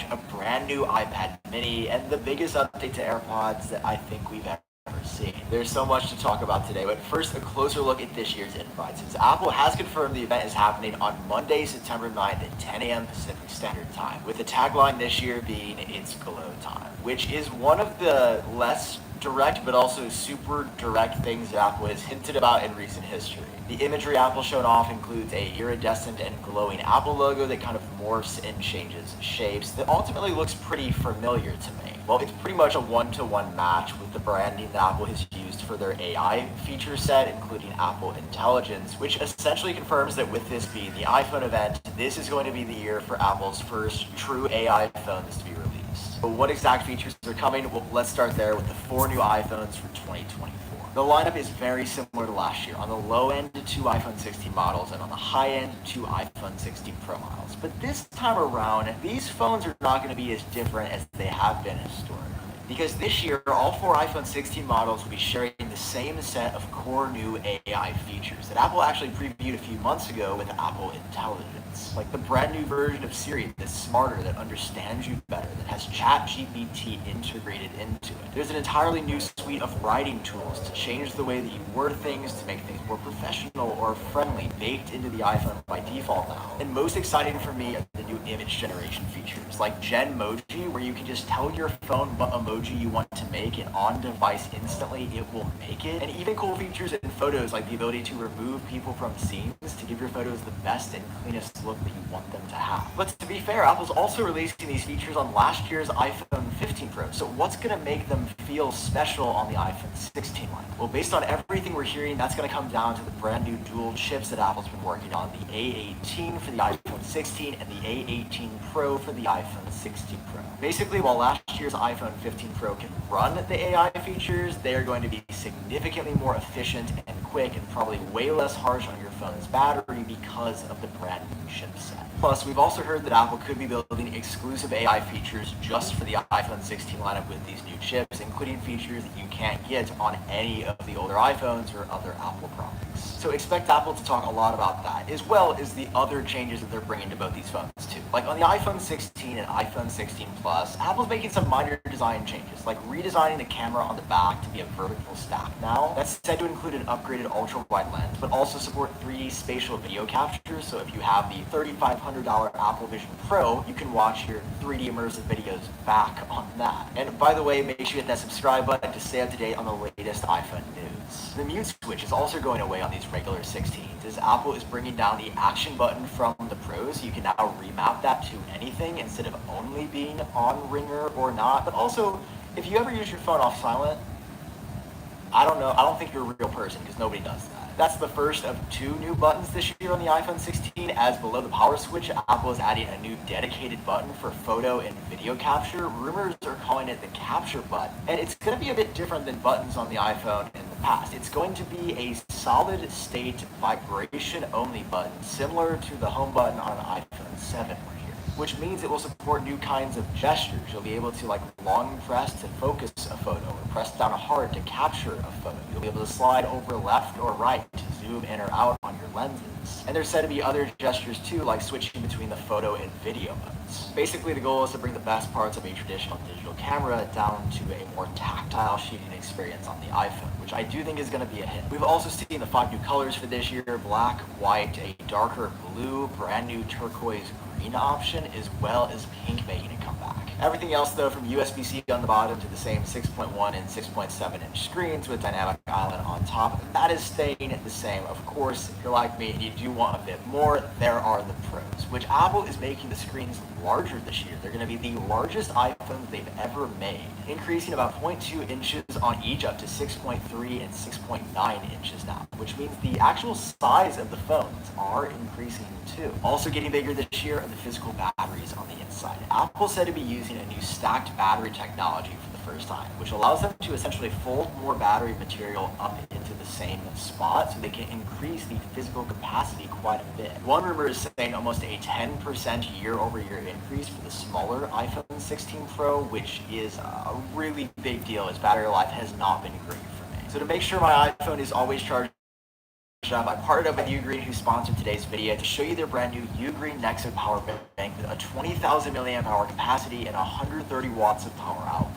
launch a brand new iPad mini and the biggest update to AirPods that I think we've ever seen. There's so much to talk about today, but first a closer look at this year's invite. Since Apple has confirmed the event is happening on Monday, September 9th at 10 a.m. Pacific Standard Time, with the tagline this year being "It's Glow Time," which is one of the less direct but also super direct things that Apple has hinted about in recent history. The imagery Apple showed off includes a iridescent and glowing Apple logo that kind of morphs and changes shapes that ultimately looks pretty familiar to me. Well, it's pretty much a one-to-one match with the branding that Apple has used for their AI feature set, including Apple Intelligence, which essentially confirms that with this being the iPhone event, this is going to be the year for Apple's first true AI phones to be released. But what exact features are coming? Well, let's start there with the 4 new iPhones for 2024. The lineup is very similar to last year. On the low end, 2 iPhone 16 models, and on the high end, 2 iPhone 16 Pro models. But this time around, these phones are not going to be as different as they have been historically. Because this year, all 4 iPhone 16 models will be sharing the same set of core new AI features that Apple actually previewed a few months ago with Apple Intelligence. Like the brand new version of Siri that's smarter, that understands you better, that has ChatGPT integrated into it. There's an entirely new suite of writing tools to change the way that you word things, to make things more professional or friendly, baked into the iPhone by default now. And most exciting for me are the new image generation features, like Genmoji, where you can just tell your phone what emoji you want to make, and on device instantly it will make it. And even cool features in photos, like the ability to remove people from scenes to give your photos the best and cleanest look that you want them to have. But to be fair, Apple's also releasing these features on last year's iPhone 15 Pro, so what's going to make them feel special on the iPhone 16 line? Well, based on everything we're hearing, that's going to come down to the brand new dual chips that Apple's been working on, the A18 for the iPhone 16 and the A18 Pro for the iPhone 16 Pro. Basically, while last year's iPhone 15 Pro can run the AI features, they are going to be significantly more efficient and quick, and probably way less harsh on your phone's battery because of the brand new chipset. Plus, we've also heard that Apple could be building exclusive AI features just for the iPhone 16 lineup with these new chips, including features that you can't get on any of the older iPhones or other Apple products. So expect Apple to talk a lot about that, as well as the other changes that they're bringing to both these phones too. Like on the iPhone 16 and iPhone 16 Plus, Apple's making some minor design changes, like redesigning the camera on the back to be a vertical stack now. That's said to include an upgraded ultra-wide lens, but also support 3D spatial video capture, so if you have the $3,500 Apple Vision Pro, you can watch your 3D immersive videos back on that. And by the way, make sure you hit that subscribe button to stay up to date on the latest iPhone news. The mute switch is also going away on these regular 16s, as Apple is bringing down the action button from the Pros. You can now remap that to anything instead of only being on ringer or not. But also, if you ever use your phone off silent, I don't think you're a real person, because nobody does that. That's the first of 2 new buttons this year on the iPhone 16, as below the power switch, Apple is adding a new dedicated button for photo and video capture. Rumors are calling it the capture button, and it's going to be a bit different than buttons on the iPhone in the past. It's going to be a solid state vibration only button, similar to the home button on an iPhone 7 which means it will support new kinds of gestures. You'll be able to long press to focus a photo, or press down hard to capture a photo. You'll be able to slide over left or right to zoom in or out on your lenses. And there's said to be other gestures too, like switching between the photo and video modes. Basically, the goal is to bring the best parts of a traditional digital camera down to a more tactile shooting experience on the iPhone, which I do think is going to be a hit. We've also seen the 5 new colors for this year: black, white, a darker blue, brand new turquoise green option, as well as pink making a comeback. Everything else though, from USB-C on the bottom to the same 6.1 and 6.7 inch screens with dynamic island on top, that is staying the same. Of course, if you're like me and you do want a bit more, there are the Pros, which Apple is making the screens larger this year. They're going to be the largest iPhones they've ever made, increasing about 0.2 inches on each up to 6.3 and 6.9 inches now, which means the actual size of the phones are increasing too. Also getting bigger this year are the physical batteries on the inside. Apple said to be using a new stacked battery technology for the first time, which allows them to essentially fold more battery material up into the same spot, so they can increase the physical capacity quite a bit. One rumor is saying almost a 10% year-over-year increase for the smaller iPhone 16 Pro, which is a really big deal, as battery life has not been great for me. So to make sure my iPhone is always charged I partnered up with Ugreen, who sponsored today's video, to show you their brand new Ugreen Nexo power bank with a 20,000 milliamp hour capacity and 130 watts of power out.